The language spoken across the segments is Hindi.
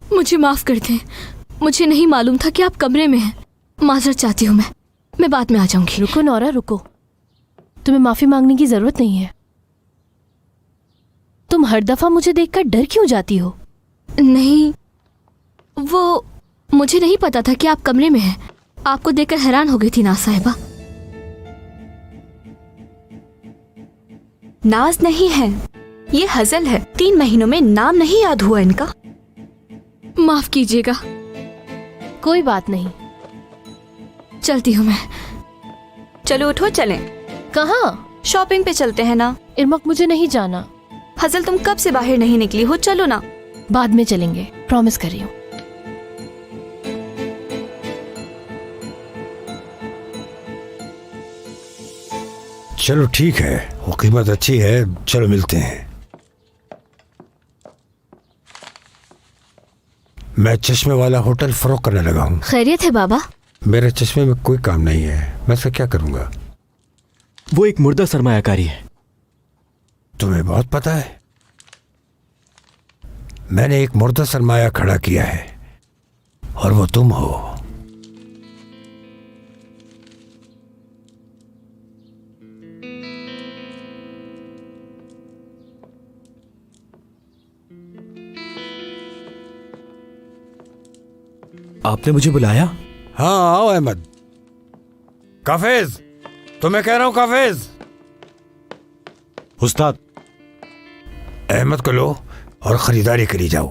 मुझे माफ कर दें, मुझे नहीं मालूम था कि आप कमरे में हैं। माजरत चाहती हूँ मैं बाद में आ जाऊंगी। रुको नौरा रुको, तुम्हें माफी मांगने की जरूरत नहीं है। तुम हर दफा मुझे देखकर डर क्यों जाती हो? नहीं, वो मुझे नहीं पता था कि आप कमरे में हैं। आपको देखकर हैरान हो गई थी नाज साहिबा। नाज नहीं है, ये हजल है। 3 महीनों में नाम नहीं याद हुआ इनका। माफ कीजिएगा। कोई बात नहीं, चलती हूँ मैं। चलो उठो चलें। कहाँ? शॉपिंग पे चलते हैं ना। इरमक मुझे नहीं जाना। हजल तुम कब से बाहर नहीं निकली हो, चलो ना। बाद में चलेंगे, प्रॉमिस कर रही हूँ। चलो ठीक है, वो कीमत अच्छी है, चलो मिलते हैं। मैं चश्मे वाला होटल फरोख करने लगा हूँ। खैरियत है बाबा? मेरे चश्मे में कोई काम नहीं है, मैं इसका क्या करूँगा? वो एक मुर्दा सरमायाकारी है। तुम्हें बहुत पता है, मैंने एक मुर्दा सरमाया खड़ा किया है और वो तुम हो। आपने मुझे बुलाया? हाँ आओ अहमद। काफिज, तुम्हें कह रहा हूं काफिज। उस्ताद। अहमद को लो और खरीदारी करी जाओ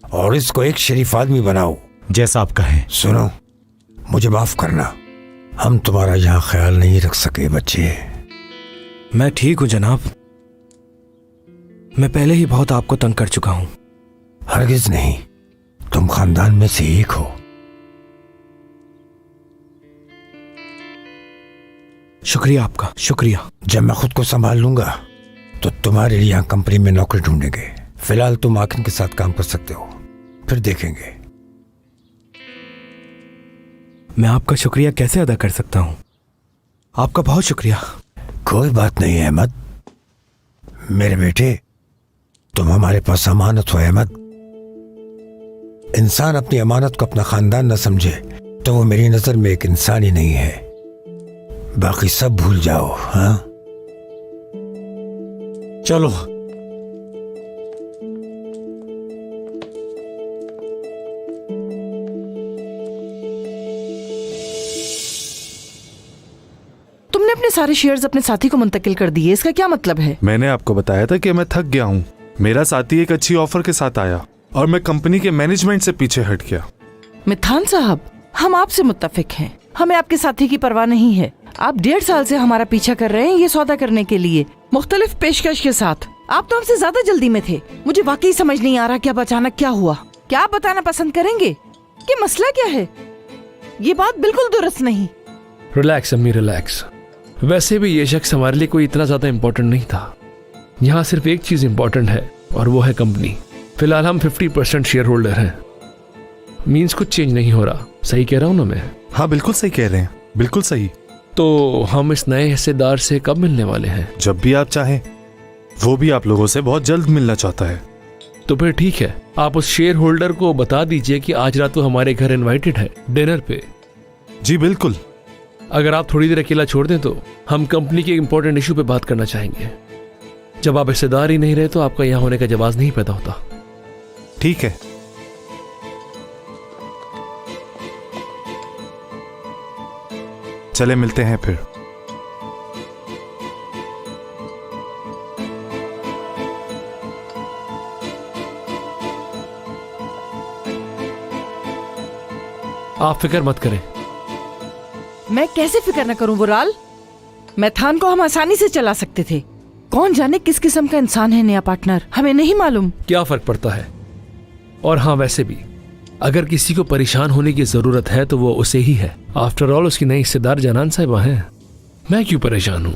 और इसको एक शरीफ आदमी बनाओ। जैसा आप कहें। सुनो, मुझे माफ करना, हम तुम्हारा यहाँ ख्याल नहीं रख सके बच्चे। मैं ठीक हूं जनाब, मैं पहले ही बहुत आपको तंग कर चुका हूं। हरगिज नहीं, तुम खानदान में से एक हो। शुक्रिया आपका, शुक्रिया। जब मैं खुद को संभाल लूंगा तो तुम्हारे लिए यहाँ कंपनी में नौकरी ढूंढेंगे। फिलहाल तुम आखिर के साथ काम कर सकते हो, फिर देखेंगे। मैं आपका शुक्रिया कैसे अदा कर सकता हूं? आपका बहुत शुक्रिया। कोई बात नहीं अहमद, मेरे बेटे, तुम हमारे पास अमानत हो अहमद। इंसान अपनी अमानत को अपना खानदान न समझे तो वो मेरी नजर में एक इंसान ही नहीं है। बाकी सब भूल जाओ। हाँ चलो। तुमने अपने सारे शेयर्स अपने साथी को मुंतकिल कर दिए, इसका क्या मतलब है? मैंने आपको बताया था कि मैं थक गया हूँ। मेरा साथी एक अच्छी ऑफर के साथ आया और मैं कंपनी के मैनेजमेंट से पीछे हट गया। मिथान साहब, हम आपसे मुत्तफिक हैं, हमें आपके साथी की परवाह नहीं है। आप 1.5 साल से हमारा पीछा कर रहे हैं ये सौदा करने के लिए, मुख्तलिफ पेशकश के साथ। आप तो हमसे ज्यादा जल्दी में थे। मुझे वाकई समझ नहीं आ रहा कि अब अचानक क्या हुआ। क्या आप बताना पसंद करेंगे कि मसला क्या है? ये बात बिल्कुल दुरुस्त नहीं। रिलैक्स अम्मी, रिलैक्स। वैसे भी ये शख्स हमारे लिए कोई इतना ज्यादा इम्पोर्टेंट नहीं था। यहाँ सिर्फ एक चीज इम्पोर्टेंट है और वो है कंपनी। फिलहाल हम 50% शेयर होल्डर हैं। मीन्स कुछ चेंज नहीं हो रहा। सही कह रहा हूँ ना मैं? हाँ बिल्कुल सही कह रहे हैं, बिल्कुल सही। तो हम इस नए हिस्सेदार से कब मिलने वाले हैं? जब भी आप चाहें। वो भी आप लोगों से बहुत जल्द मिलना चाहता है। तो फिर ठीक है, आप उस शेयर होल्डर को बता दीजिए कि आज रात वो हमारे घर इनवाइटेड है डिनर पे। जी बिल्कुल। अगर आप थोड़ी देर अकेला छोड़ दें तो हम कंपनी के इंपॉर्टेंट इशू पे बात करना चाहेंगे। जब आप हिस्सेदार ही नहीं रहे तो आपका यहाँ होने का जवाब नहीं पैदा होता। ठीक है। चले मिलते हैं फिर। आप फिक्र मत करें। मैं कैसे फिक्र न करूं बुराल? मैथान को हम आसानी से चला सकते थे। कौन जाने किस किस्म का इंसान है नया पार्टनर, हमें नहीं मालूम। क्या फर्क पड़ता है? और हाँ, वैसे भी अगर किसी को परेशान होने की जरूरत है तो वो उसे ही है। आफ्टर ऑल उसकी नई हिस्सेदार जनान साहिबा है। मैं क्यों परेशान हूं?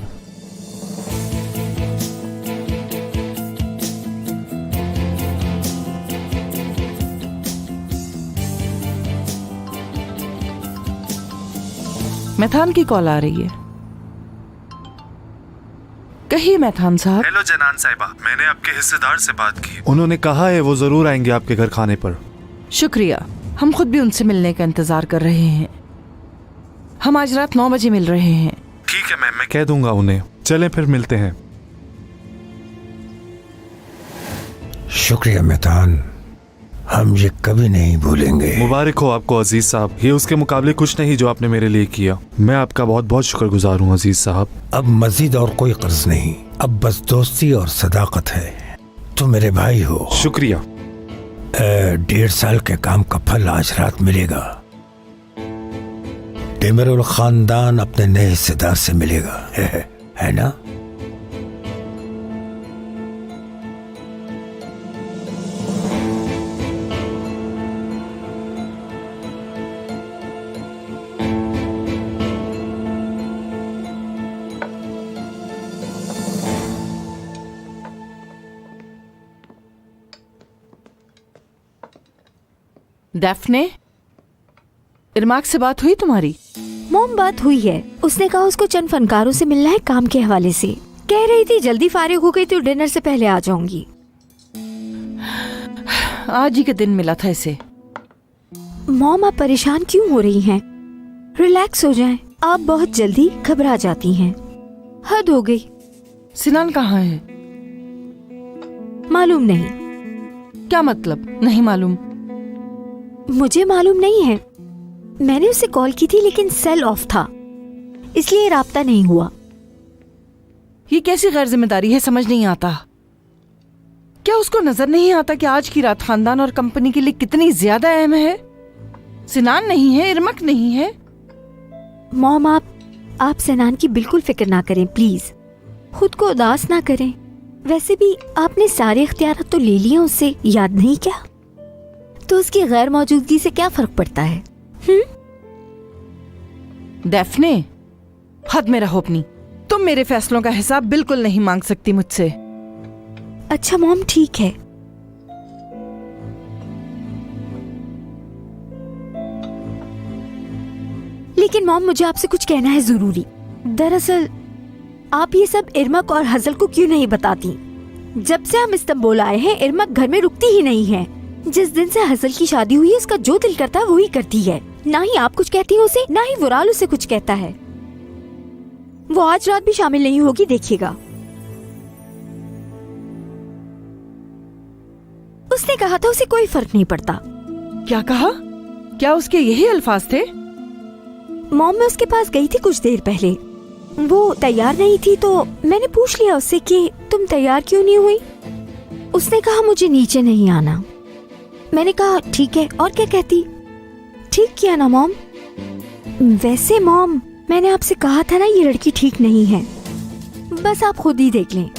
मैथान की कॉल आ रही है। कहिए मैथान साहब। हेलो जनान साहिबा, मैंने आपके हिस्सेदार से बात की। उन्होंने कहा है वो जरूर आएंगे आपके घर खाने पर। शुक्रिया, हम खुद भी उनसे मिलने का इंतजार कर रहे हैं। हम आज रात 9 बजे मिल रहे हैं। ठीक है मैम, मैं कह दूंगा उन्हें। चलें फिर मिलते हैं। शुक्रिया मेहतान, हम ये कभी नहीं भूलेंगे। मुबारक हो आपको अजीज साहब, ये उसके मुकाबले कुछ नहीं जो आपने मेरे लिए किया। मैं आपका बहुत बहुत शुक्रगुजार हूँ अजीज साहब। अब मजीद और कोई कर्ज नहीं, अब बस दोस्ती और सदाकत है। तुम मेरे भाई हो। शुक्रिया। 1.5 साल के काम का फल आज रात मिलेगा। टेमरुल खानदान अपने नए हिस्सेदार से मिलेगा, है ना? डैफ्ने, इरमाक से बात हुई तुम्हारी? मॉम बात हुई है। उसने कहा उसको चंद फनकारों से मिलना है काम के हवाले से। कह रही थी जल्दी फारिग हो गई तो डिनर से पहले आ जाऊंगी। आज ही के दिन मिला था इसे। मॉम आप परेशान क्यों हो रही हैं? रिलैक्स हो जाएं। आप बहुत जल्दी घबरा जाती हैं। हद हो गई। सिनान कहाँ है? मालूम नहीं। क्या मतलब नहीं मालूम? मुझे मालूम नहीं है। मैंने उसे कॉल की थी लेकिन सेल ऑफ था, इसलिए राब्ता नहीं हुआ। ये कैसी गैर जिम्मेदारी है, समझ नहीं आता। क्या उसको नजर नहीं आता कि आज की रात खानदान और कंपनी के लिए कितनी ज्यादा अहम है? सिनान नहीं है, इरमक नहीं है। मॉम आप सिनान की बिल्कुल फिक्र ना करें प्लीज। खुद को उदास ना करें। वैसे भी आपने सारे इख्तियार तो ले लिए उससे, याद नहीं क्या? तो उसकी गैर मौजूदगी से क्या फर्क पड़ता है? डैफ्ने, हद में रहो अपनी। तुम मेरे फैसलों का हिसाब बिल्कुल नहीं मांग सकती मुझसे। अच्छा मॉम ठीक है। लेकिन मॉम मुझे आपसे कुछ कहना है जरूरी। दरअसल आप ये सब इरमक और हजल को क्यों नहीं बताती? जब से हम इस्तांबुल आए हैं इरमक घर में रुकती ही नहीं है। जिस दिन से हजल की शादी हुई है उसका जो दिल करता है वही करती है। ना ही आप कुछ कहती हो उसे, ना ही वुराल उसे कुछ कहता है। वो आज रात भी शामिल नहीं होगी, देखिएगा। उसने कहा था उसे कोई फर्क नहीं पड़ता। क्या कहा? क्या उसके यही अल्फाज थे? मॉम मैं उसके पास गई थी कुछ देर पहले। वो तैयार नहीं थी तो मैंने पूछ लिया उससे कि तुम तैयार क्यों नहीं हुई? उसने कहा मुझे नीचे नहीं आना। मैंने कहा ठीक है, और क्या कहती? ठीक किया ना मॉम? वैसे मॉम मैंने आपसे कहा था ना ये लड़की ठीक नहीं है। बस आप खुद ही देख लें।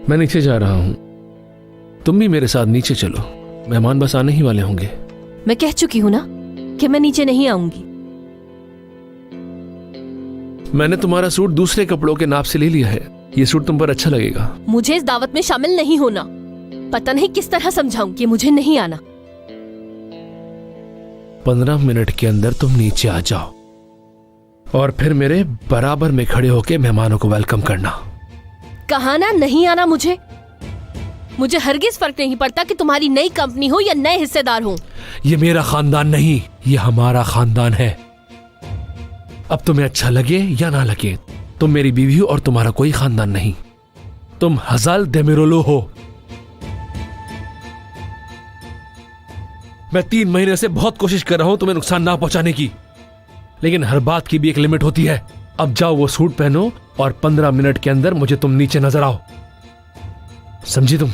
मैं नीचे जा रहा हूं, तुम भी मेरे साथ नीचे चलो। मेहमान बस आने ही वाले होंगे। मैं कह चुकी हूँ ना कि मैं नीचे नहीं आऊंगी। मैंने तुम्हारा सूट दूसरे कपड़ों के नाप से ले लिया है। ये सूट तुम पर अच्छा लगेगा। मुझे इस दावत में शामिल नहीं होना। पता नहीं किस तरह समझाऊं कि मुझे नहीं आना। 15 मिनट के अंदर तुम नीचे आ जाओ और फिर मेरे बराबर में खड़े होकर मेहमानों को वेलकम करना। कहा ना नहीं आना मुझे। मुझे हरगिज फर्क नहीं पड़ता कि तुम्हारी नई कंपनी हो या नए हिस्सेदार हो। ये मेरा खानदान नहीं, ये हमारा खानदान है। अब तुम्हें अच्छा लगे या ना लगे, तुम मेरी बीवी हो और तुम्हारा कोई खानदान नहीं। तुम हजाल देमिरोलो हो। मैं 3 महीने से बहुत कोशिश कर रहा हूं तुम्हें नुकसान ना पहुंचाने की, लेकिन हर बात की भी एक लिमिट होती है। अब जाओ वो सूट पहनो और 15 मिनट के अंदर मुझे तुम नीचे नजर आओ। समझी तुम?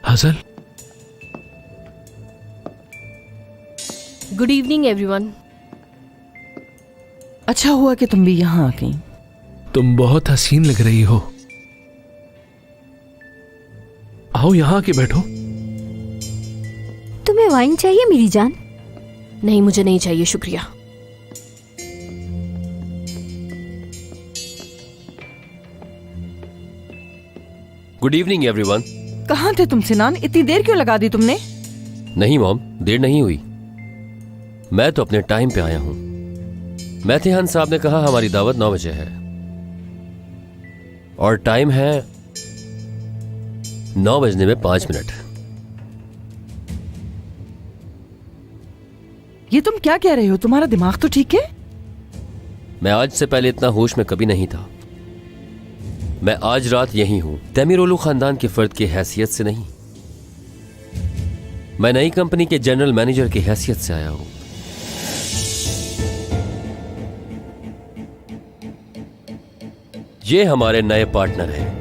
Hasan, good evening everyone. अच्छा हुआ कि तुम भी यहाँ आ गई। तुम बहुत हसीन लग रही हो। आओ यहाँ आके बैठो। तुम्हें वाइन चाहिए मेरी जान? नहीं, मुझे नहीं चाहिए, शुक्रिया। Good evening everyone. कहाँ थे तुम सिनान? इतनी देर क्यों लगा दी तुमने? नहीं मॉम, देर नहीं हुई। मैं तो अपने टाइम पे आया हूं। मैथिहान साहब ने कहा हमारी दावत 9 बजे है और टाइम है 9 बजने में 5 मिनट। ये तुम क्या कह रहे हो? तुम्हारा दिमाग तो ठीक है? मैं आज से पहले इतना होश में कभी नहीं था। मैं आज रात यही हूं, तमीरोलू खानदान के फर्द की हैसियत से नहीं। मैं नई कंपनी के जनरल मैनेजर की हैसियत से आया हूं। ये हमारे नए पार्टनर हैं।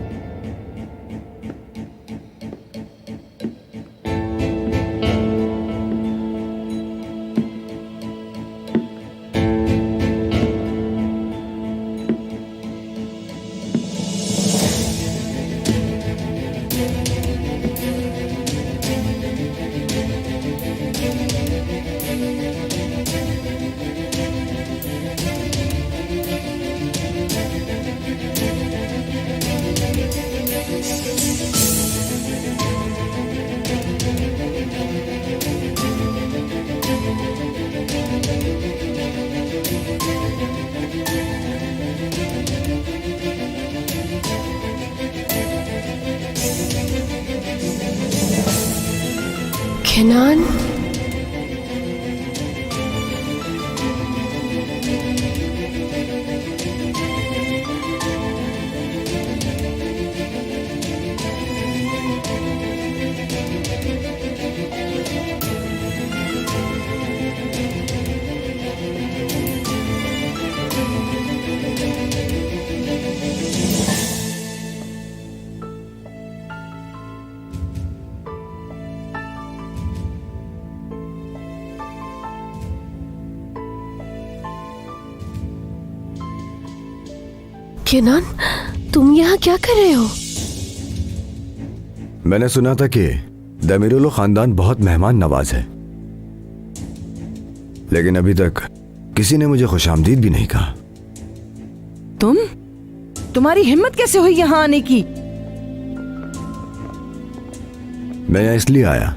केनान, केनान, तुम यहाँ क्या कर रहे हो? मैंने सुना था कि दमीरुल्लो खानदान बहुत मेहमान नवाज है, लेकिन अभी तक किसी ने मुझे खुशामदीद भी नहीं कहा। तुम्हारी हिम्मत कैसे हुई यहाँ आने की? मैं यहाँ इसलिए आया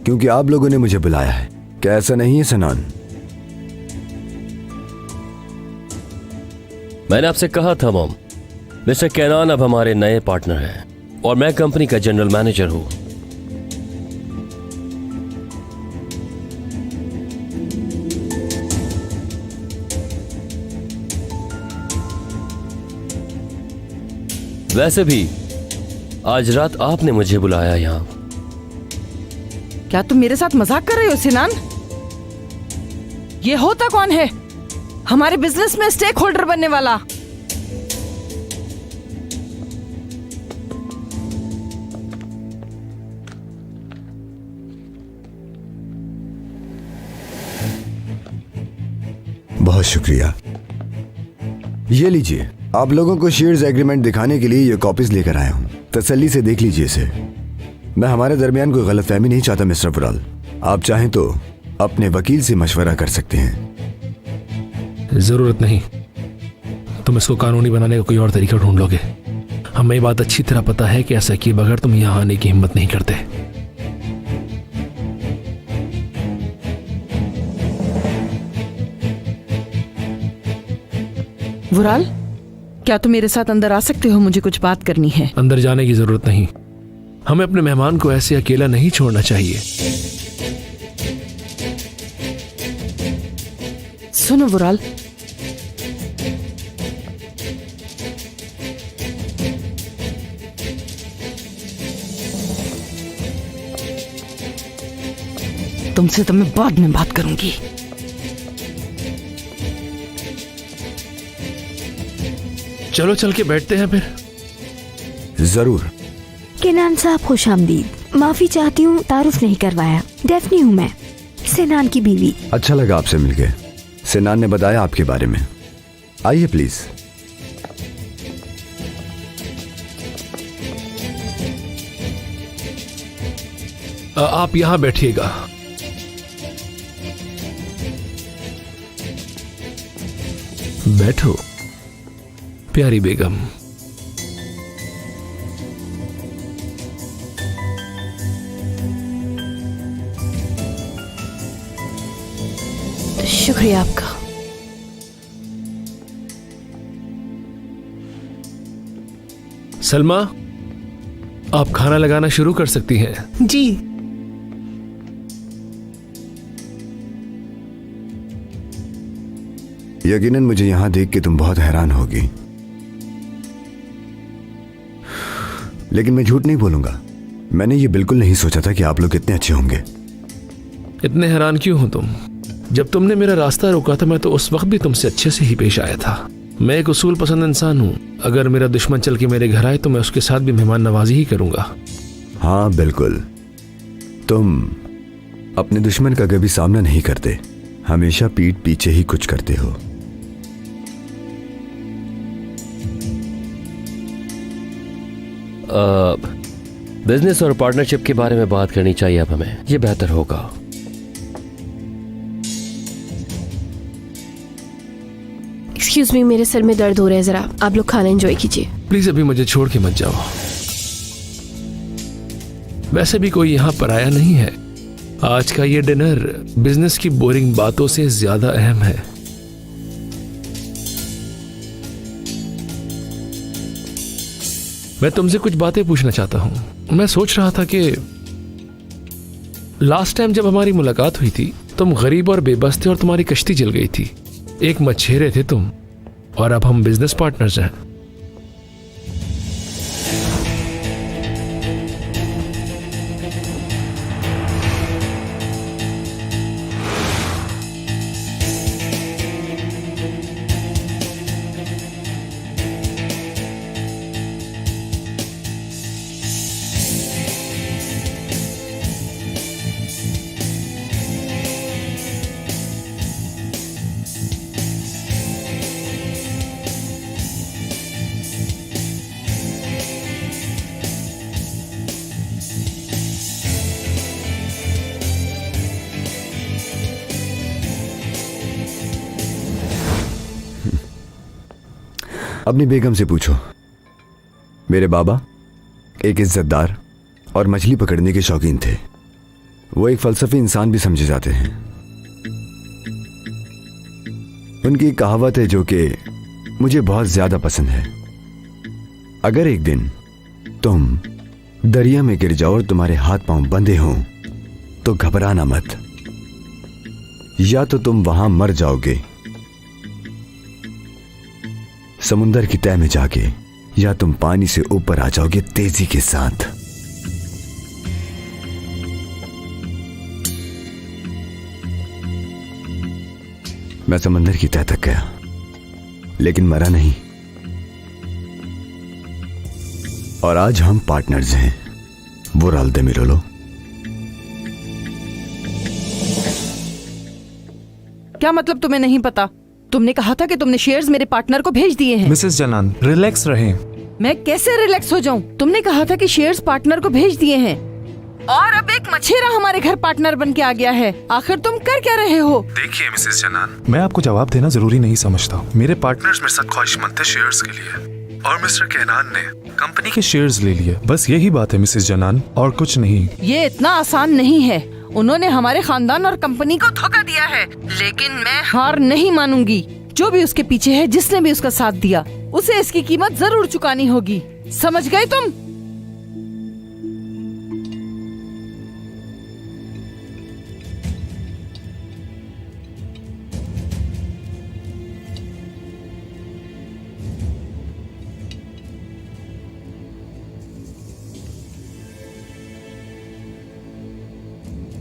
क्योंकि आप लोगों ने मुझे बुलाया है। क्या ऐसा नहीं है सनान? मैंने आपसे कहा था मॉम, मिस्टर केनान अब हमारे नए पार्टनर हैं और मैं कंपनी का जनरल मैनेजर हूं। वैसे भी आज रात आपने मुझे बुलाया यहां। क्या तुम मेरे साथ मजाक कर रहे हो सिनान? ये होता कौन है हमारे बिजनेस में स्टेक होल्डर बनने वाला? बहुत शुक्रिया। ये लीजिए, आप लोगों को शेयर्स एग्रीमेंट दिखाने के लिए ये कॉपीज लेकर आया हूं। तसल्ली से देख लीजिए इसे। मैं हमारे दरमियान कोई गलतफहमी नहीं चाहता मिस्टर वुराल। आप चाहें तो अपने वकील से मशवरा कर सकते हैं। जरूरत नहीं, तुम इसको कानूनी बनाने का कोई और तरीका ढूंढ लोगे। हमें ये बात अच्छी तरह पता है कि ऐसा किए बगैर तुम यहाँ आने की हिम्मत नहीं करते। वुराल, क्या तुम मेरे साथ अंदर आ सकते हो? मुझे कुछ बात करनी है। अंदर जाने की जरूरत नहीं। हमें अपने मेहमान को ऐसे अकेला नहीं छोड़ना चाहिए। सुनो वुराल, तुमसे तो मैं बाद में बात करूंगी। चलो चल के बैठते हैं फिर। जरूर। केनान साहब खुशामदीद। माफी चाहती हूँ, तारुफ नहीं करवाया। डेफनी हूँ मैं, सिनान की बीवी। अच्छा लगा आपसे मिलके। सिनान ने बताया आपके बारे में। आइए प्लीज। आप यहाँ बैठिएगा। बैठो प्यारी बेगम। शुक्रिया आपका। सलमा, आप खाना लगाना शुरू कर सकती हैं। जी। यकीनन मुझे यहां देख के तुम बहुत हैरान होगी, लेकिन मैं झूठ नहीं बोलूंगा। मैंने ये बिल्कुल नहीं सोचा था कि आप लोग इतने अच्छे होंगे। इतने हैरान क्यों हो तुम? जब तुमने मेरा रास्ता रोका था मैं तो उस वक्त भी तुमसे अच्छे से ही पेश आया था। मैं एक उसूल पसंद इंसान हूँ। अगर मेरा दुश्मन चल के मेरे घर आए तो मैं उसके साथ भी मेहमान नवाजी ही करूंगा। हाँ बिल्कुल, तुम अपने दुश्मन का कभी सामना नहीं करते, हमेशा पीठ पीछे ही कुछ करते हो। बिजनेस और पार्टनरशिप के बारे में बात करनी चाहिए अब हमें, ये बेहतर होगा। एक्सक्यूज मी, मेरे सर में दर्द हो रहा है, जरा आप लोग खाना एंजॉय कीजिए। प्लीज अभी मुझे छोड़ के मत जाओ। वैसे भी कोई यहाँ पर आया नहीं है। आज का ये डिनर बिजनेस की बोरिंग बातों से ज्यादा अहम है। मैं तुमसे कुछ बातें पूछना चाहता हूं। मैं सोच रहा था कि लास्ट टाइम जब हमारी मुलाकात हुई थी तुम गरीब और बेबस थे और तुम्हारी कश्ती जल गई थी। एक मछेरे थे तुम और अब हम बिजनेस पार्टनर्स हैं। अपनी बेगम से पूछो। मेरे बाबा एक इज्जतदार और मछली पकड़ने के शौकीन थे। वो एक फलसफी इंसान भी समझे जाते हैं। उनकी एक कहावत है जो कि मुझे बहुत ज्यादा पसंद है। अगर एक दिन तुम दरिया में गिर जाओ और तुम्हारे हाथ पांव बंधे हों तो घबराना मत। या तो तुम वहां मर जाओगे समुंदर की तह में जाके, या तुम पानी से ऊपर आ जाओगे तेजी के साथ। मैं समंदर की तह तक गया लेकिन मरा नहीं और आज हम पार्टनर्स हैं। वो राल दे मिरो लो। क्या मतलब तुम्हें नहीं पता? तुमने कहा था कि तुमने शेयर्स मेरे पार्टनर को भेज दिए हैं। मिसेस जनान, रिलैक्स रहें। मैं कैसे रिलैक्स हो जाऊं? तुमने कहा था कि शेयर्स पार्टनर को भेज दिए हैं और अब एक मछेरा हमारे घर पार्टनर बन के आ गया है। आखिर तुम कर क्या रहे हो? देखिए मिसेस जनान, मैं आपको जवाब देना जरूरी नहीं समझता। मेरे पार्टनर्स मेरे साथ ख्वाहिशमंद थे शेयर्स के लिए और मिस्टर कहनान ने कंपनी के शेयर्स ले लिए। बस यही बात है मिसेस जनान, और कुछ नहीं। ये इतना आसान नहीं है। उन्होंने हमारे खानदान और कंपनी को धोखा दिया है, लेकिन मैं हार नहीं मानूंगी। जो भी उसके पीछे है, जिसने भी उसका साथ दिया, उसे इसकी कीमत जरूर चुकानी होगी। समझ गए तुम?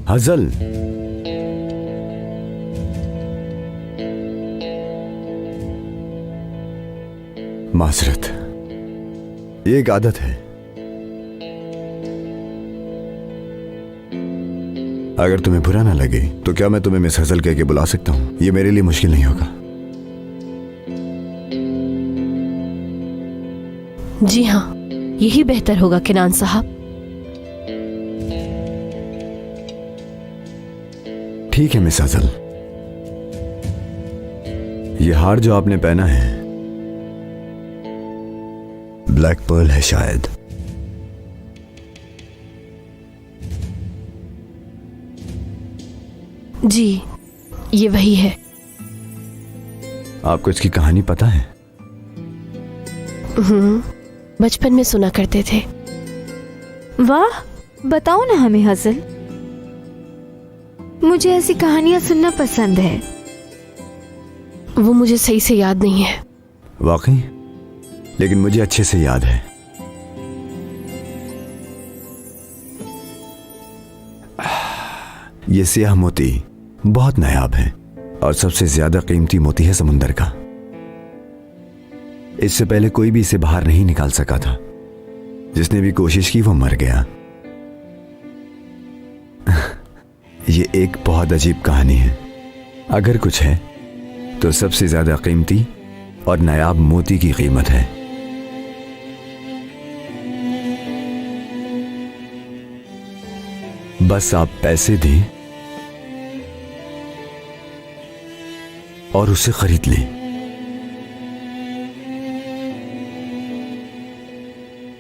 हजल, माजरत, ये एक आदत है। अगर तुम्हें बुरा ना लगे तो क्या मैं तुम्हें मिस हजल कह के बुला सकता हूं? ये मेरे लिए मुश्किल नहीं होगा। जी हाँ, यही बेहतर होगा किनान साहब। ठीक है मिस हजल, ये हार जो आपने पहना है ब्लैक पर्ल है शायद। जी, ये वही है। आपको इसकी कहानी पता है? बचपन में सुना करते थे। वाह, बताओ ना हमें हजल। मुझे ऐसी कहानियां सुनना पसंद है। वो मुझे सही से याद नहीं है। वाकई? लेकिन मुझे अच्छे से याद है। ये सियाह मोती बहुत नायाब है और सबसे ज्यादा कीमती मोती है समुंदर का। इससे पहले कोई भी इसे बाहर नहीं निकाल सका था। जिसने भी कोशिश की वो मर गया। ये एक बहुत अजीब कहानी है। अगर कुछ है तो सबसे ज्यादा कीमती और नायाब मोती की कीमत है। बस आप पैसे दें और उसे खरीद लें।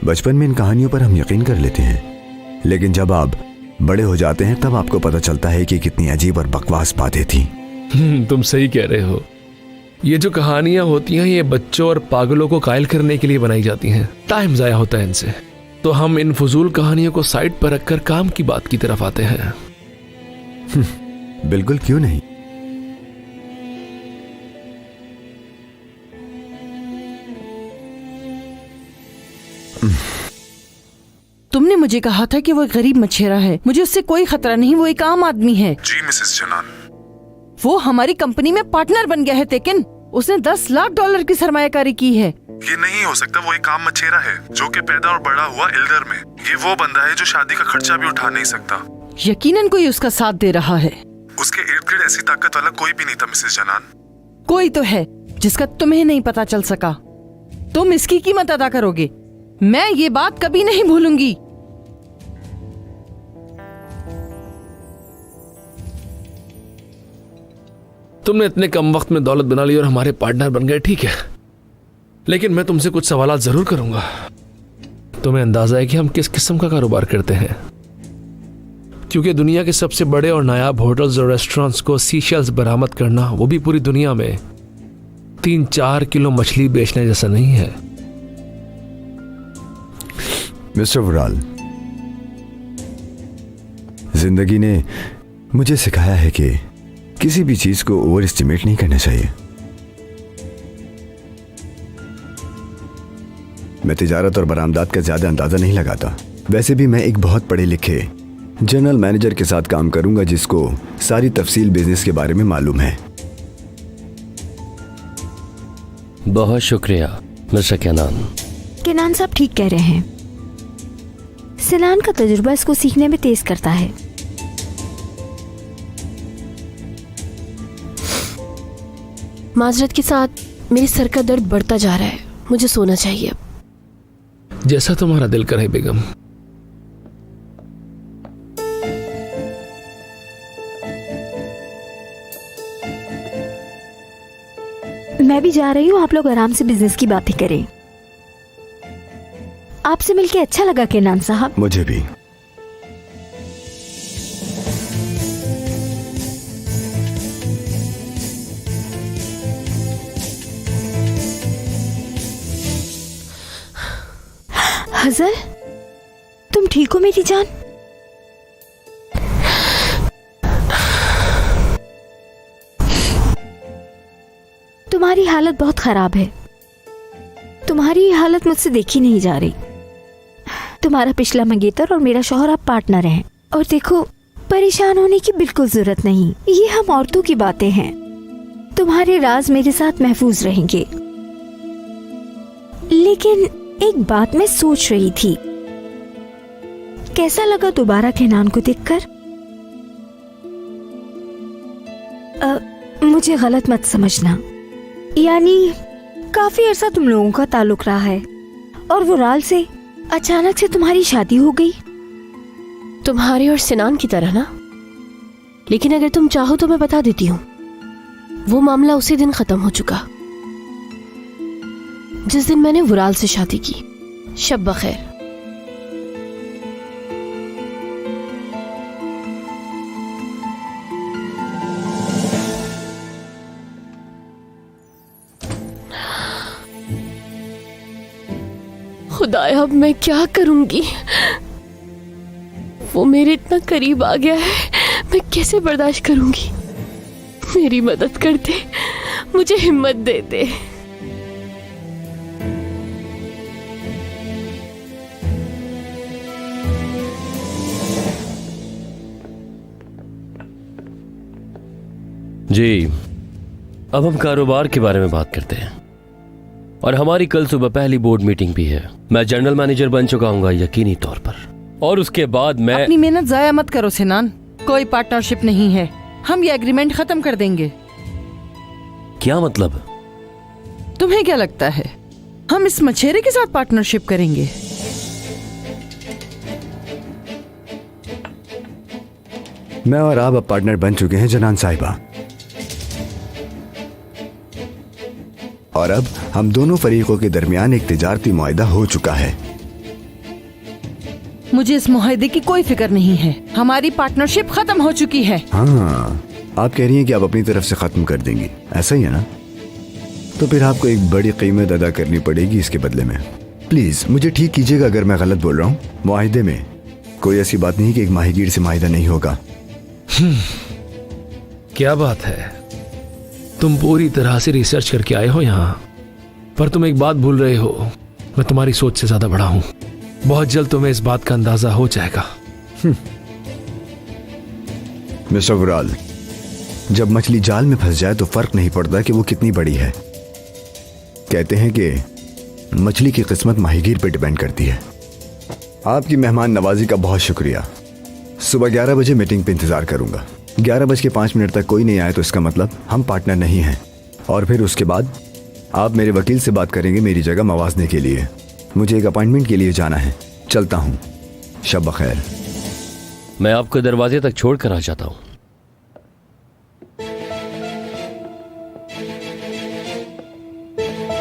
बचपन में इन कहानियों पर हम यकीन कर लेते हैं, लेकिन जब आप बड़े हो जाते हैं तब आपको पता चलता है कि कितनी अजीब और बकवास बातें थी। तुम सही कह रहे हो। ये जो कहानियां होती हैं ये बच्चों और पागलों को कायल करने के लिए बनाई जाती हैं। टाइम जाया होता है इनसे। तो हम इन फजूल कहानियों को साइड पर रखकर काम की बात की तरफ आते हैं। बिल्कुल, क्यों नहीं। तुमने मुझे कहा था कि वो एक गरीब मछेरा है। मुझे उससे कोई खतरा नहीं, वो एक आम आदमी है। जी मिसेस जनान। वो हमारी कंपनी में पार्टनर बन गया है, लेकिन उसने $10 लाख की सरमायाकारी की है। ये नहीं हो सकता। वो एक आम मछेरा है जो कि पैदा और बड़ा हुआ इल्दर में। ये वो बंदा है जो शादी का खर्चा भी उठा नहीं सकता। यकीनन कोई उसका साथ दे रहा है। उसके इर्द गिर्द ऐसी ताकत वाला कोई भी नहीं था मिसेस जनान। कोई तो है जिसका तुम्हें नहीं पता चल सका। तुम इसकी कीमत अदा करोगे। मैं ये बात कभी नहीं भूलूंगी। तुमने इतने कम वक्त में दौलत बना ली और हमारे पार्टनर बन गए, ठीक है, लेकिन मैं तुमसे कुछ सवाल जरूर करूंगा। तुम्हें अंदाजा है कि हम किस किस्म का कारोबार करते हैं? क्योंकि दुनिया के सबसे बड़े और नायाब होटल्स और रेस्टोरेंट्स को सीशेल्स बरामद करना, वो भी पूरी दुनिया में, 3-4 किलो मछली बेचने जैसा नहीं है। मिस्टर वुराल, जिंदगी ने मुझे सिखाया है कि किसी भी चीज को ओवर एस्टिमेट नहीं करना चाहिए। मैं तिजारत और बरामदात का ज्यादा अंदाजा नहीं लगाता। वैसे भी मैं एक बहुत पढ़े लिखे जनरल मैनेजर के साथ काम करूंगा जिसको सारी तफसील बिजनेस के बारे में मालूम है। बहुत शुक्रिया मिस्टर केनान। केनान साहब ठीक कह रहे हैं। सिनान का तजुर्बा इसको सीखने में तेज करता है। माजरत के साथ मेरे सर का दर्द बढ़ता जा रहा है। मुझे सोना चाहिए। जैसा तुम्हारा दिल करे बेगम। मैं भी जा रही हूँ। आप लोग आराम से बिजनेस की बातें करें। आपसे मिलके अच्छा लगा केनान साहब। मुझे भी। हजल, तुम ठीक हो मेरी जान? तुम्हारी हालत बहुत खराब है। तुम्हारी ये हालत मुझसे देखी नहीं जा रही। तुम्हारा पिछला मंगेतर और मेरा शौहर अब पार्टनर हैं। और देखो, परेशान होने की बिल्कुल जरूरत नहीं। ये हम औरतों की बातें हैं। तुम्हारे राज मेरे साथ महफूज रहेंगे। लेकिन एक बात मैं सोच रही थी, कैसा लगा दोबारा केनान को देखकर? मुझे गलत मत समझना। यानी काफी अरसा तुम लोगों का ताल्लुक रहा है और वो राल से अचानक से तुम्हारी शादी हो गई। तुम्हारे और सिनान की तरह ना। लेकिन अगर तुम चाहो तो मैं बता देती हूँ, वो मामला उसी दिन खत्म हो चुका जिस दिन मैंने वुराल से शादी की। शब बखैर। खुदाया, अब मैं क्या करूंगी? वो मेरे इतना करीब आ गया है, मैं कैसे बर्दाश्त करूंगी? मेरी मदद कर दे, मुझे हिम्मत दे दे। जी, अब हम कारोबार के बारे में बात करते हैं। और हमारी कल सुबह पहली बोर्ड मीटिंग भी है। मैं जनरल मैनेजर बन चुका हूँ यकीनी तौर पर, और उसके बाद मैं अपनी मेहनत जाया मत करो सिनान। कोई पार्टनरशिप नहीं है, हम ये एग्रीमेंट खत्म कर देंगे। क्या मतलब? तुम्हें क्या लगता है हम इस मछेरे के साथ पार्टनरशिप करेंगे? मैं और आप अब पार्टनर बन चुके हैं जनान साहिबा, और अब हम दोनों फरीकों के दरमियान एक तिजारती मुआहिदा हो चुका है। मुझे इस मुआहिदे की कोई फिक्र नहीं है, हमारी पार्टनरशिप खत्म हो चुकी है। हाँ, आप कह रही हैं कि आप अपनी तरफ से खत्म कर देंगी, ऐसा ही है ना? तो फिर आपको एक बड़ी कीमत अदा करनी पड़ेगी इसके बदले में। प्लीज मुझे ठीक कीजिएगा अगर मैं गलत बोल रहा हूँ। मुआहिदे में कोई ऐसी बात नहीं कि एक माहीगीर से मुआहिदा नहीं होगा। क्या बात है, तुम पूरी तरह से रिसर्च करके आए हो यहाँ, पर तुम एक बात भूल रहे हो, मैं तुम्हारी सोच से ज्यादा बड़ा हूँ। बहुत जल्द तुम्हें इस बात का अंदाजा हो जाएगा। मिस्टर वुराल, जब मछली जाल में फंस जाए तो फर्क नहीं पड़ता कि वो कितनी बड़ी है। कहते हैं कि मछली की किस्मत माहीगीर पे डिपेंड करती है। आपकी मेहमान नवाजी का बहुत शुक्रिया। सुबह 11 बजे मीटिंग पे इंतजार करूंगा। 11:05 तक कोई नहीं आए तो इसका मतलब हम पार्टनर नहीं हैं। और फिर उसके बाद आप मेरे वकील से बात करेंगे मेरी जगह मवाजने के लिए। मुझे एक अपॉइंटमेंट के लिए जाना है, चलता हूँ। शब बखैर। मैं आपको दरवाजे तक छोड़ कर आ जाता हूँ।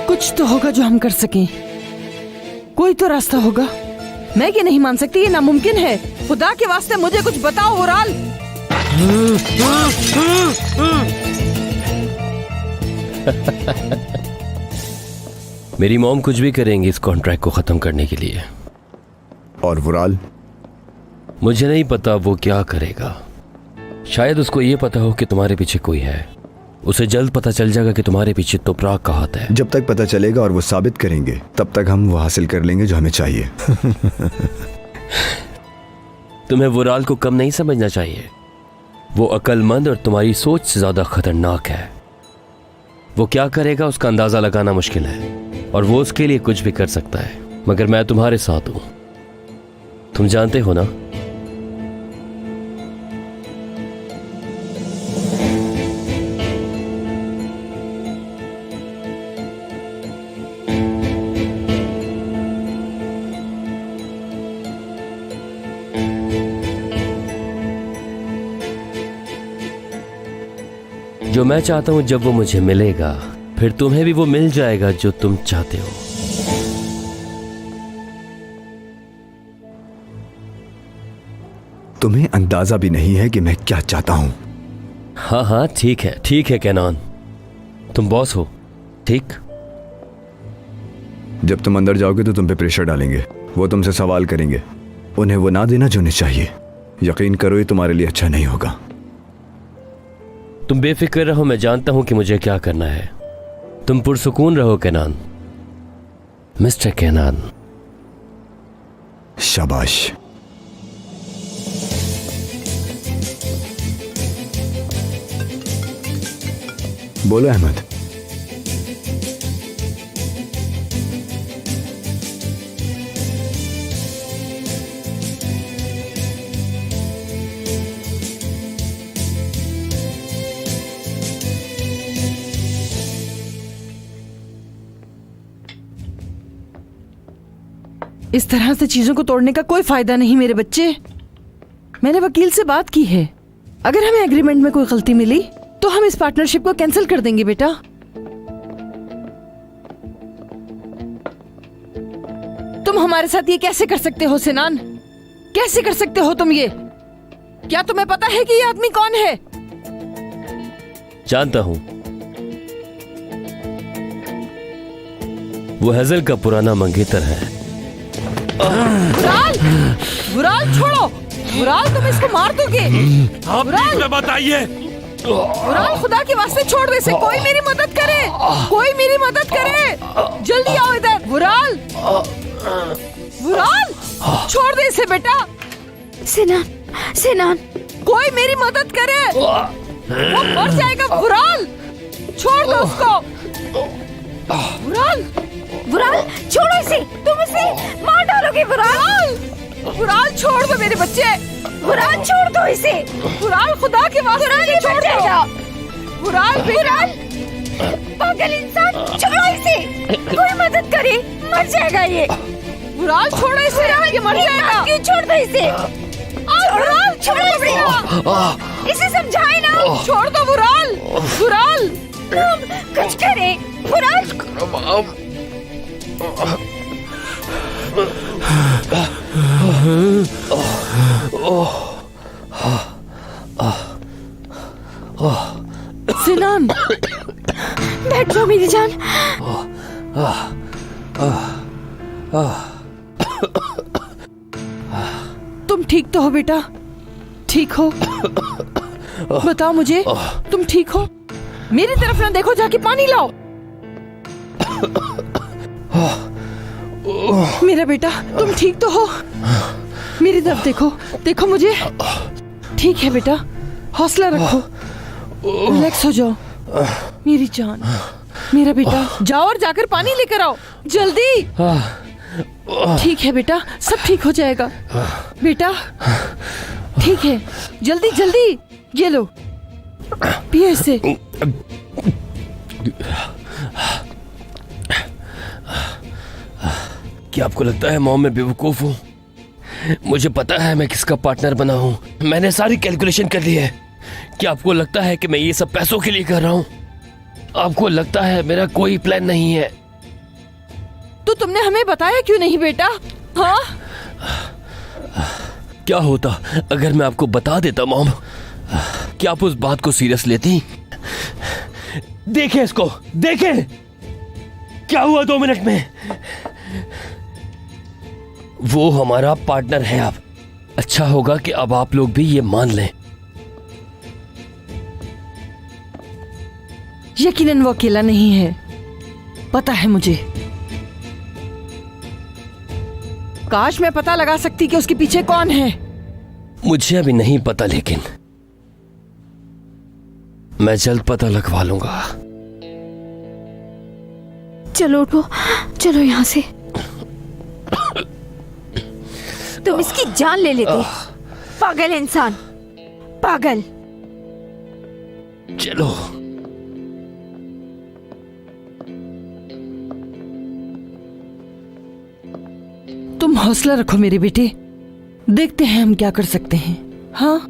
कुछ तो होगा जो हम कर सकें, कोई तो रास्ता होगा। मैं ये नहीं मान सकती, ये नामुमकिन है। खुदा के वास्ते मुझे कुछ बताओ वुराल। मेरी मॉम कुछ भी करेंगी इस कॉन्ट्रैक्ट को खत्म करने के लिए। और वुराल? मुझे नहीं पता वो क्या करेगा। शायद उसको ये पता हो कि तुम्हारे पीछे कोई है। उसे जल्द पता चल जाएगा कि तुम्हारे पीछे तुपराग का हाथ है। जब तक पता चलेगा और वो साबित करेंगे तब तक हम वो हासिल कर लेंगे जो हमें चाहिए। तुम्हें वुराल को कम नहीं समझना चाहिए। वो अक्लमंद और तुम्हारी सोच से ज्यादा खतरनाक है। वो क्या करेगा उसका अंदाजा लगाना मुश्किल है, और वो उसके लिए कुछ भी कर सकता है। मगर मैं तुम्हारे साथ हूं, तुम जानते हो ना। जो मैं चाहता हूं जब वो मुझे मिलेगा, फिर तुम्हें भी वो मिल जाएगा जो तुम चाहते हो। तुम्हें अंदाजा भी नहीं है कि मैं क्या चाहता हूं। हाँ हाँ, ठीक है कैनान, तुम बॉस हो, ठीक। जब तुम अंदर जाओगे तो तुम पे प्रेशर डालेंगे, वो तुमसे सवाल करेंगे, उन्हें वो ना देना जो उन्हें चाहिए। यकीन करो ये तुम्हारे लिए अच्छा नहीं होगा। तुम बेफिक्र रहो, मैं जानता हूं कि मुझे क्या करना है। तुम पुरसुकून रहो कैनान, मिस्टर कैनान। शाबाश। बोलो अहमद। इस तरह से चीजों को तोड़ने का कोई फायदा नहीं मेरे बच्चे। मैंने वकील से बात की है, अगर हमें एग्रीमेंट में कोई गलती मिली तो हम इस पार्टनरशिप को कैंसिल कर देंगे बेटा। तुम हमारे साथ ये कैसे कर सकते हो सिनान? कैसे कर सकते हो तुम ये? क्या तुम्हें पता है कि ये आदमी कौन है? जानता हूं, वो हेजल का पुराना मंगेतर है। वुराल छोड़ो, वुराल तुम इसको मार दोगे। आप बताइए। वुराल खुदा के वास्ते छोड़ दे इसे। कोई मेरी मदद करे, कोई मेरी मदद करे, जल्दी आओ इधर। वुराल, वुराल छोड़ दे इसे बेटा। सिनान, सिनान, कोई मेरी मदद करे। वो मर जाएगा। वुराल, छोड़ दो उसको। वुराल, वुराल छोड़ो इसे, तुम इसे मार डालोगे। वुराल, वुराल छोड़ दो मेरे बच्चे। वुराल छोड़ दो इसे। वुराल, खुदा के वास्ते छोड़ दो। वुराल, वुराल, पागल इंसान, छोड़ो इसे, कोई मदद करे, मर जाएगा ये। वुराल छोड़ो इसे, ये मर जाएगा। क्यों छोड़ दो इसे? वुराल छोड़ो इसे, इसे समझाए ना। छोड़ दो वुराल। वुराल, तुम कुछ करे। वुराल, सिनान, बैठ जाओ मेरी जान। तुम ठीक तो हो बेटा? ठीक हो? बताओ मुझे, तुम ठीक हो? मेरी तरफ ना देखो, जाके पानी लाओ। मेरा बेटा, तुम ठीक तो हो? मेरी तरफ देखो, देखो मुझे। ठीक है बेटा, हौसला रखो, रिलैक्स हो जाओ। मेरी जान, मेरा बेटा, जाओ और जाकर पानी लेकर आओ, जल्दी। ठीक है बेटा, सब ठीक हो जाएगा बेटा। ठीक है, जल्दी जल्दी, ये लो, पिए इसे। क्या आपको लगता है मॉम मैं बेवकूफ हूँ? मुझे पता है मैं किसका पार्टनर बना हूँ। मैंने सारी कैलकुलेशन कर ली है। क्या आपको लगता है कि मैं ये सब पैसों के लिए कर रहा हूँ? आपको लगता है मेरा कोई प्लान नहीं है? तो तुमने हमें बताया क्यों नहीं बेटा? हाँ, क्या होता अगर मैं आपको बता देता मॉम? क्या आप उस बात को सीरियस लेती? देखें इसको, देखें क्या हुआ 2 मिनट में। वो हमारा पार्टनर है अब। अच्छा होगा कि अब आप लोग भी ये मान लें। यकीनन वो अकेला नहीं है, पता है मुझे। काश मैं पता लगा सकती कि उसके पीछे कौन है। मुझे अभी नहीं पता, लेकिन मैं जल्द पता लगवा लूंगा। चलो उठो, चलो यहाँ से। तुम इसकी जान ले लेते, पागल इंसान, पागल। चलो। तुम हौसला रखो मेरे बेटे, देखते हैं हम क्या कर सकते हैं। हाँ,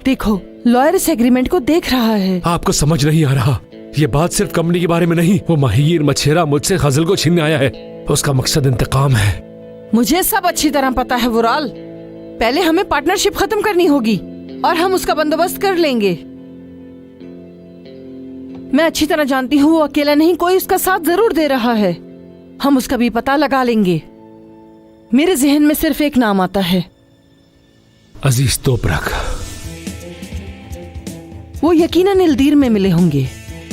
देखो लॉयर इस एग्रीमेंट को देख रहा है। आपको समझ नहीं आ रहा, ये बात सिर्फ कंपनी के बारे में नहीं। वो माहिर मछेरा मुझसे गजल को छीनने आया है। उसका मकसद इंतकाम है। मुझे सब अच्छी तरह पता है वुराल। पहले हमें पार्टनरशिप खत्म करनी होगी और हम उसका बंदोबस्त कर लेंगे। मैं अच्छी तरह जानती हूँ वो अकेला नहीं, कोई उसका साथ जरूर दे रहा है। हम उसका भी पता लगा लेंगे। मेरे जहन में सिर्फ एक नाम आता है, अजीज तोपरक। वो यकीनन इल्दीर में मिले होंगे।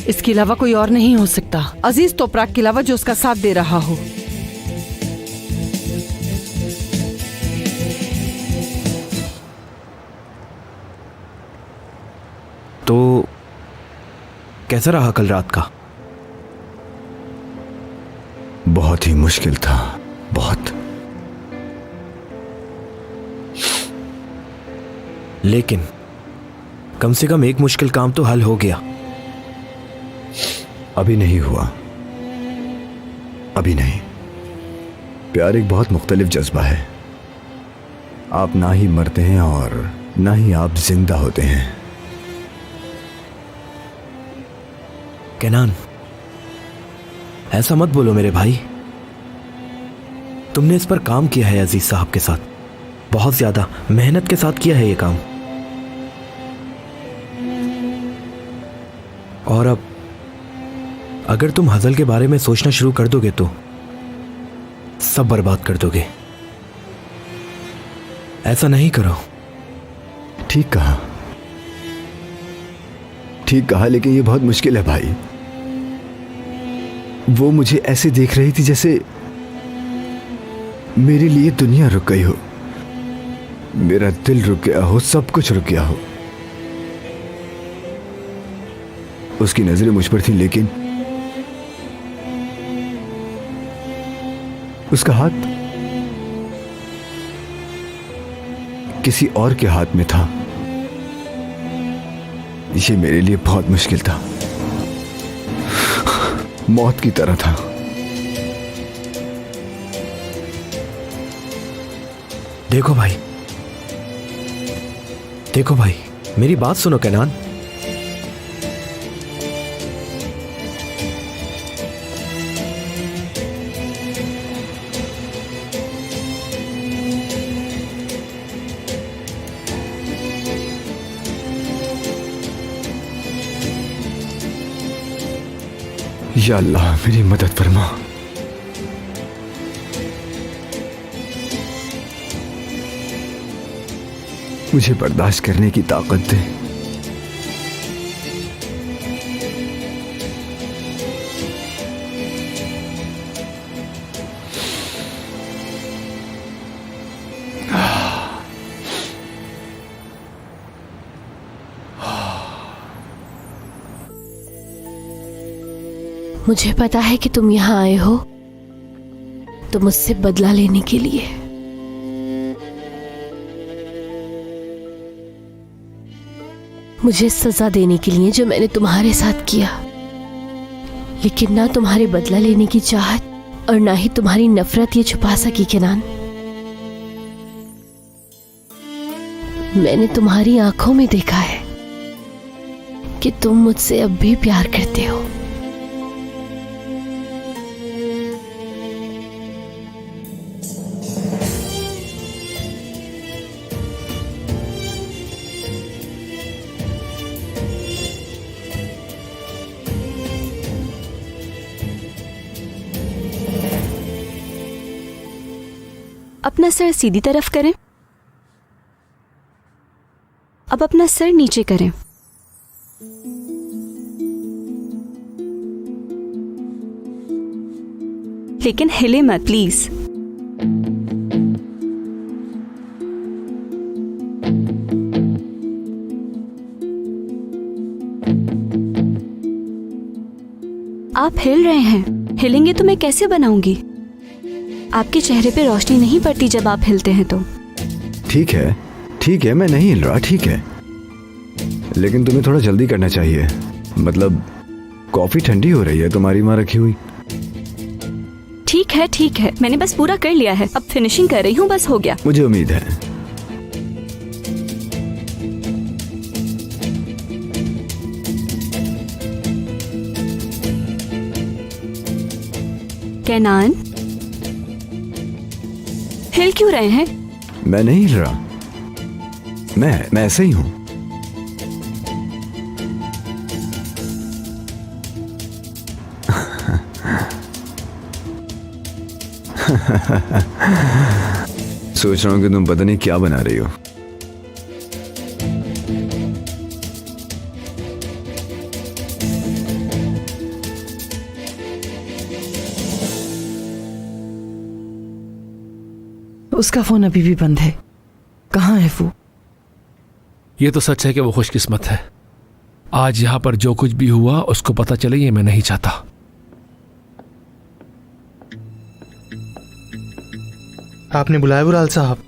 इसके अलावा कोई और नहीं हो सकता, अजीज तोपरक के अलावा, जो उसका साथ दे रहा हो। तो कैसा रहा कल रात का? बहुत ही मुश्किल था, बहुत। लेकिन कम से कम एक मुश्किल काम तो हल हो गया। अभी नहीं हुआ, अभी नहीं। प्यार एक बहुत मुख्तलिफ जज्बा है। आप ना ही मरते हैं और ना ही आप जिंदा होते हैं। केनान, ऐसा मत बोलो मेरे भाई। तुमने इस पर काम किया है अजीज साहब के साथ, बहुत ज्यादा मेहनत के साथ किया है ये काम। और अब अगर तुम हजल के बारे में सोचना शुरू कर दोगे तो सब बर्बाद कर दोगे। ऐसा नहीं करो। ठीक कहा, ठीक कहा, लेकिन ये बहुत मुश्किल है भाई। वो मुझे ऐसे देख रही थी जैसे मेरे लिए दुनिया रुक गई हो, मेरा दिल रुक गया हो, सब कुछ रुक गया हो। उसकी नजरें मुझ पर थीं, लेकिन उसका हाथ किसी और के हाथ में था। ये मेरे लिए बहुत मुश्किल था, मौत की तरह था। देखो भाई, मेरी बात सुनो कैनान। या अल्लाह, मेरी मदद फरमा। मुझे बर्दाश्त करने की ताकत दे। मुझे पता है कि तुम यहाँ आए हो तो मुझसे बदला लेने के लिए। मुझे सजा देने के लिए जो मैंने तुम्हारे साथ किया, लेकिन ना तुम्हारे बदला लेने की चाहत और ना ही तुम्हारी नफरत ये छुपा सकी कैनान। मैंने तुम्हारी आंखों में देखा है कि तुम मुझसे अब भी प्यार करते हो। अपना सर सीधी तरफ करें। अब अपना सर नीचे करें। लेकिन हिले मत प्लीज। आप हिल रहे हैं, हिलेंगे तो मैं कैसे बनाऊंगी? आपके चेहरे पे रोशनी नहीं पड़ती जब आप हिलते हैं तो। ठीक है, मैं नहीं हिल रहा, ठीक है, लेकिन तुम्हें थोड़ा जल्दी करना चाहिए। मतलब कॉफी ठंडी हो रही है तुम्हारी वहां रखी हुई। ठीक है, मैंने बस पूरा कर लिया है, अब फिनिशिंग कर रही हूँ, बस हो गया। मुझे उम्मीद है। कैनान, हिल क्यों रहे हैं? मैं नहीं हिल रहा, मैं ऐसे ही हूं। सोच रहा हूं कि तुम पता नहीं क्या बना रही हो। उसका फोन अभी भी बंद है। कहाँ है वो? ये तो सच है कि वो खुशकिस्मत है। आज यहां पर जो कुछ भी हुआ उसको पता चले, ये मैं नहीं चाहता। आपने बुलाया बुराल साहब?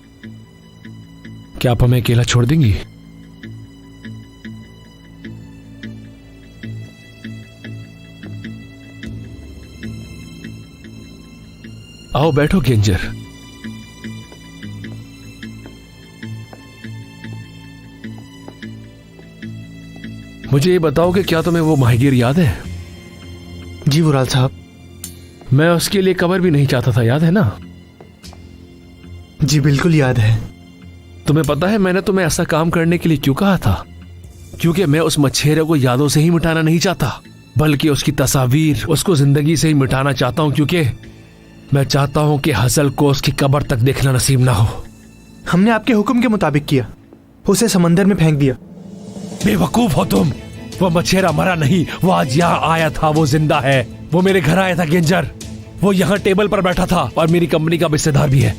क्या आप हमें अकेला छोड़ देंगी? आओ बैठो गेंजर। मुझे ये बताओ कि क्या तुम्हें वो माहिगीर याद है? जी बुराल साहब। मैं उसके लिए कबर भी नहीं चाहता था, याद है ना? जी बिल्कुल याद है। तुम्हें पता है मैंने तुम्हें ऐसा काम करने के लिए क्यों कहा था? क्योंकि मैं उस मच्छेरे को यादों से ही मिटाना नहीं चाहता, बल्कि उसकी तस्वीर, उसको जिंदगी से ही मिटाना चाहता हूं, क्योंकि मैं चाहता हूं कि हसल को उसकी कब्र तक देखना नसीब ना हो। हमने आपके हुक्म के मुताबिक किया, उसे समंदर में फेंक दिया। बेवकूफ हो तुम। वो मच्छेरा मरा नहीं, वो आज यहाँ आया था, वो जिंदा है। वो मेरे घर आया था गेंजर। वो यहाँ टेबल पर बैठा था और मेरी कंपनी का हिस्सेदार भी है।